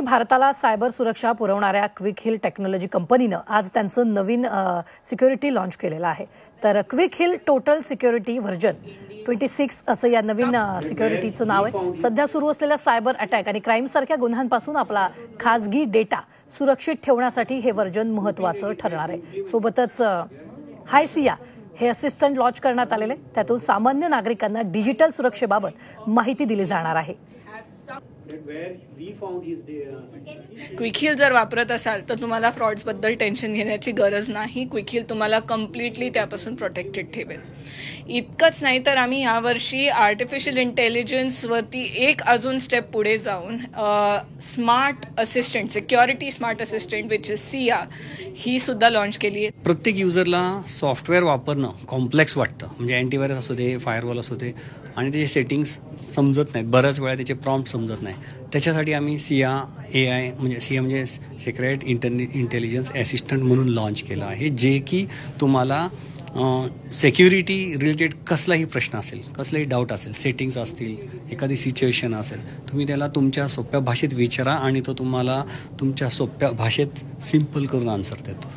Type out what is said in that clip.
भारताला सायबर सुरक्षा पुरवणाऱ्या क्विक हिल टेक्नॉलॉजी कंपनीनं आज त्यांचं नवीन सिक्युरिटी लॉन्च केलेलं आहे. तर quick hill total security version 26 असं या नवीन सिक्युरिटीचं नाव आहे. सध्या सुरू असलेल्या सायबर अटॅक आणि क्राईमसारख्या गुन्ह्यांपासून आपला खासगी डेटा सुरक्षित ठेवण्यासाठी हे व्हर्जन महत्त्वाचं ठरणार आहे. सोबतच हाय सिया हे असिस्टंट लॉन्च करण्यात आलेले, त्यातून सामान्य नागरिकांना डिजिटल सुरक्षेबाबत माहिती दिली जाणार आहे. क्विक हिल जर वापरत असाल तर तुम्हाला फ्रॉड्सबद्दल टेन्शन घेण्याची गरज नाही. क्विक हिल तुम्हाला कम्प्लिटली त्यापासून प्रोटेक्टेड ठेवेल. इतकंच नाही तर आम्ही यावर्षी आर्टिफिशियल इंटेलिजन्सवरती एक अजून स्टेप पुढे जाऊन smart assistant, security smart assistant which is Siya, ही सुद्धा लॉन्च केली आहे. प्रत्येक युजरला सॉफ्टवेअर वापरणं कॉम्प्लेक्स वाटतं. म्हणजे अँटीव्हायरस असू दे, फायरवॉल असू दे, आणि त्याचे सेटिंग्स समजत नाहीत. बऱ्याच वेळा त्याचे प्रॉम्प्ट समजत नाही. त्याच्यासाठी आम्ही सिया AI म्हणजे सिया म्हणजे सिक्रेट इंटेलिजन्स असिस्टंट म्हणून लॉन्च केलं आहे, जे की तुम्हाला सेक्युरिटी रिलेटेड कसलाही प्रश्न असेल, कसलाही डाऊट असेल, सेटिंग्स असतील, एखादी सिच्युएशन असेल, तुम्ही त्याला तुमच्या सोप्या भाषेत विचारा आणि तो तुम्हाला तुमच्या सोप्या भाषेत सिम्पल करून आन्सर देतो.